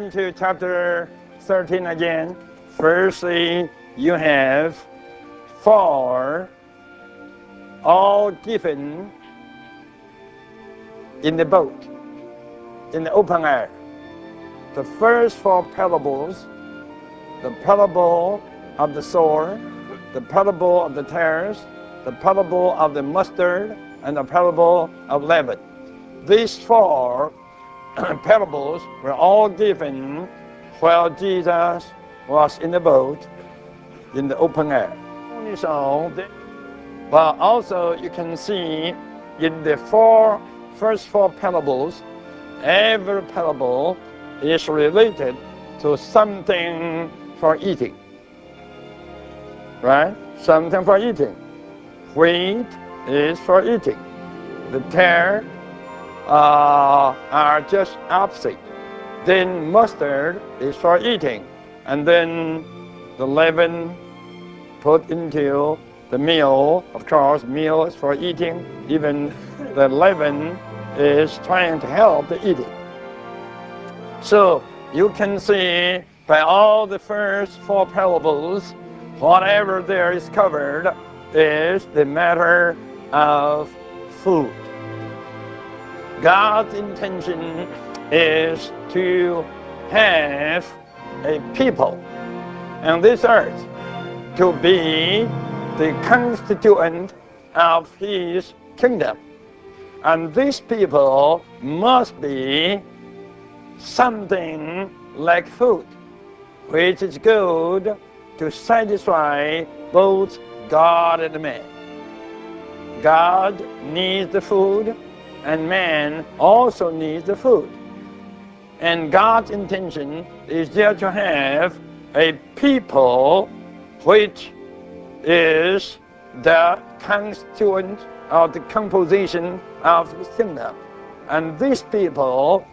into chapter 13 again. Firstly, you have 4 all given in the boat, in the open air. The first 4 parables, the parable of the sower, the parable of the tares, the parable of the mustard, and the parable of leaven. These 4 parables were all given while Jesus was in the boat in the open air. Only so, but also you can see in the first 4 parables, every parable is related to something for eating, right? Something for eating. Wheat is for eating. The tares are just opposite. Then mustard is for eating, and then the leaven put into the meal. Of course, meal is for eating. Even the leaven is trying to help the eating. So you can see by all the first 4 parables, whatever there is covered is the matter of food. God's intention is to have a people on this earth to be the constituent of His kingdom. And these people must be something like food, which is good to satisfy both God and man. God needs the food, and man also needs the food. And God's intention is there to have a people which is the constituent of the composition of His kingdom. And this people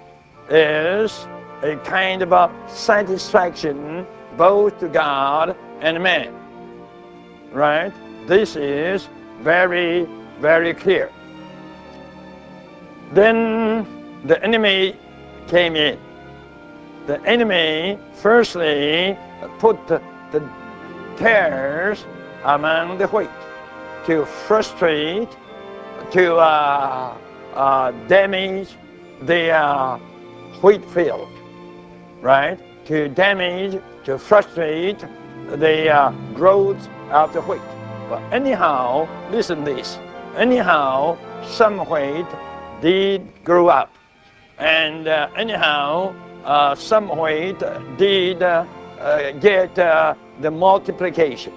is a kind of a satisfaction both to God and man. Right? This is very, very clear. Then the enemy came in. The enemy firstly put the tares among the wheat to frustrate, to damage the wheat field, right? To damage, to frustrate the growth of the wheat. But anyhow, listen this. Anyhow, some wheat did grow up, and anyhow, some wheat did get the multiplication.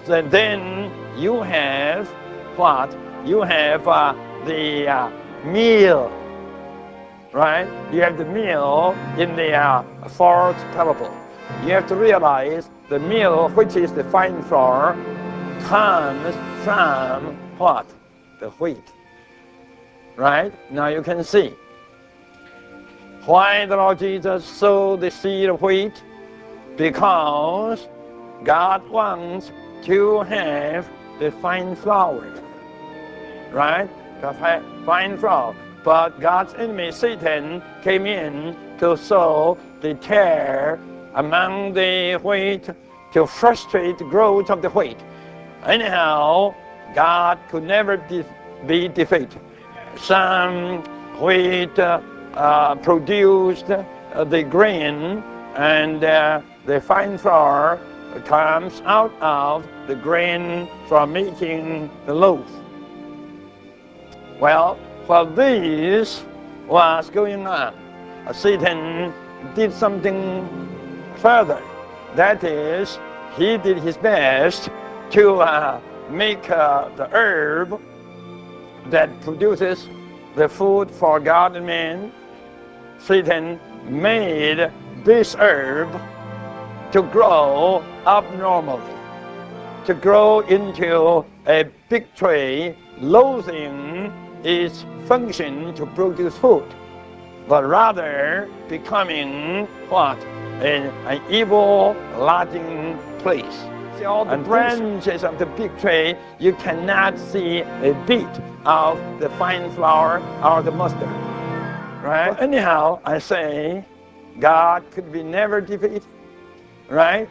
So then you have what? You have the meal, right? You have the meal in the 4th parable. You have to realize the meal, which is the fine flour, comes from what? The wheat. Right? Now you can see why the Lord Jesus sowed the seed of wheat. Because God wants to have the fine flour. Right? The fine flour. But God's enemy, Satan, came in to sow the tare among the wheat to frustrate the growth of the wheat. Anyhow, God could never be defeated. Some wheat produced the grain, and the fine flour comes out of the grain for making the loaf. Well, while this was going on, Satan did something further. That is, he did his best to make the herb that produces the food for God and man. Satan made this herb to grow abnormally, to grow into a big tree, losing its function to produce food, but rather becoming what? An evil lodging place. See all the branches of the big tree, you cannot see a bit of the fine flour or the mustard. Right? But anyhow, I say God could be never defeated, right?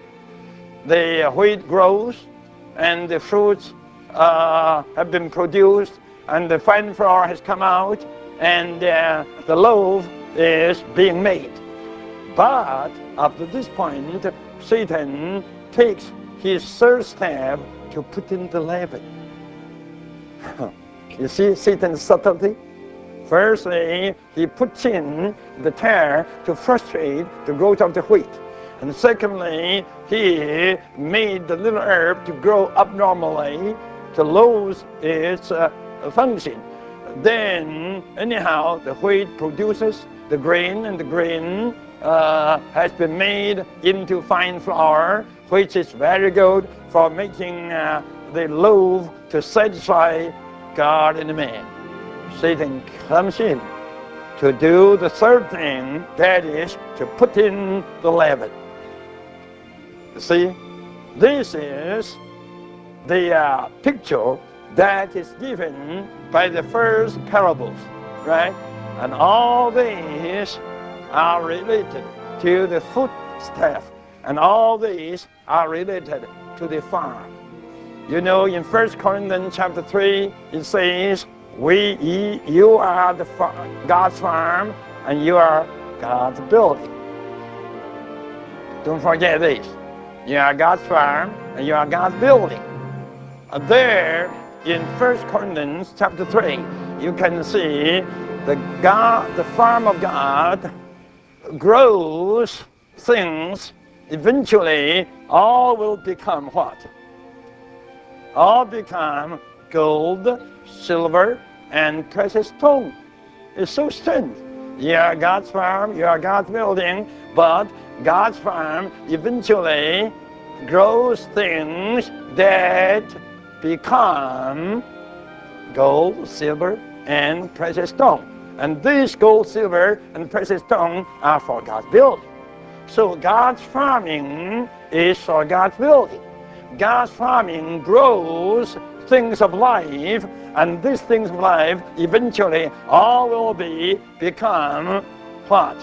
The wheat grows, and the fruits have been produced, and the fine flour has come out, and the loaf is being made. But up to this point, Satan takes his third step to put in the leaven. You see Satan's subtlety? Firstly, he puts in the tare to frustrate the growth of the wheat. And secondly, he made the little herb to grow abnormally to lose its function. Then, anyhow, the wheat produces the grain, and the grain has been made into fine flour, which is very good for making the loaf to satisfy God and man. Satan comes in to do the third thing, that is to put in the leaven. You see, this is the picture that is given by the first parables, right? And all these are related to the footstaff, and all these are related to the farm. You know, in 1 Corinthians chapter 3, it says, you are God's farm, and you are God's building. Don't forget this. You are God's farm, and you are God's building. And there, in 1 Corinthians chapter 3, you can see the farm of God grows things. Eventually, all will become what? All become gold, silver, and precious stone. It's so strange. You are God's farm, you are God's building, but God's farm eventually grows things that become gold, silver, and precious stone. And these gold, silver, and precious stone are for God's building. So God's farming is for God's building. God's farming grows things of life, and these things of life eventually all will become what?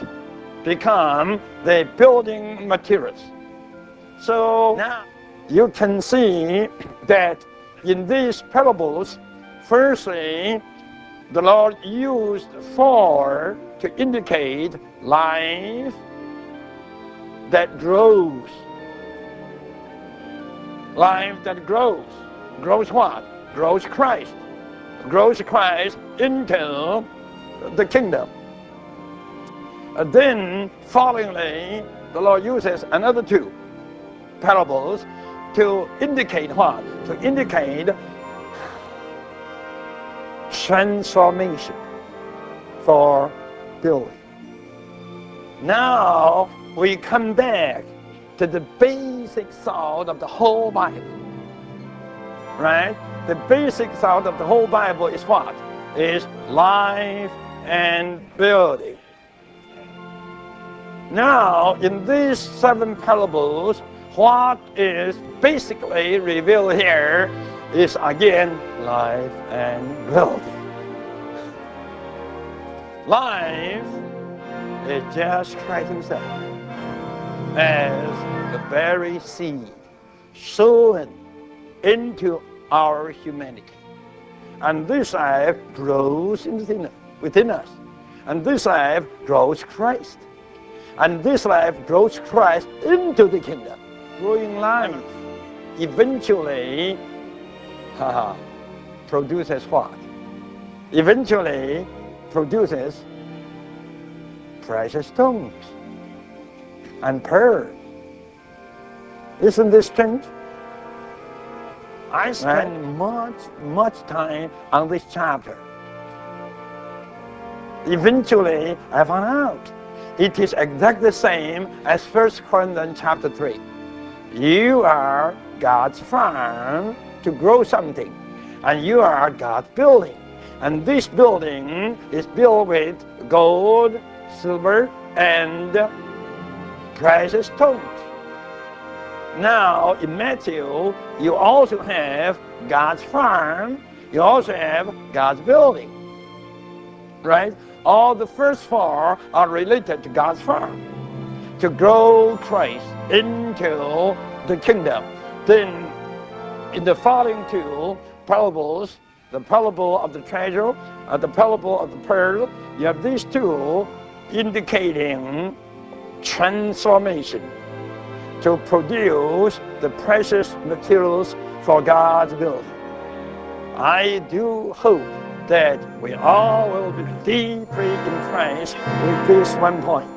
Become the building materials. So now you can see that in these parables, firstly, the Lord used 4 to indicate life that grows. Life that grows. Grows what? Grows Christ. Grows Christ into the kingdom. Then, followingly, the Lord uses another 2 parables to indicate what? To indicate transformation for building. Now we come back to the basic thought of the whole Bible, right? The basic thought of the whole Bible is what? Is life and building. Now, in these 7 parables, what is basically revealed here is again life and building. Life is just Christ himself as the very seed sown into our humanity. And this life grows within us. And this life grows Christ. And this life grows Christ into the kingdom. Growing life eventually produces what? Eventually produces precious stones and pearls. Isn't this strange? I spent much time on this chapter. Eventually, I found out it is exactly the same as 1 Corinthians chapter 3. You are God's farm to grow something, and you are God's building. And this building is built with gold, silver, and precious stones. Now, in Matthew, you also have God's farm, you also have God's building, right? All the first 4 are related to God's farm. to grow Christ into the kingdom. Then in the following two parables, the parable of the treasure and the parable of the pearl, you have these two indicating transformation to produce the precious materials for God's building. I do hope that we all will be deeply impressed with this one point.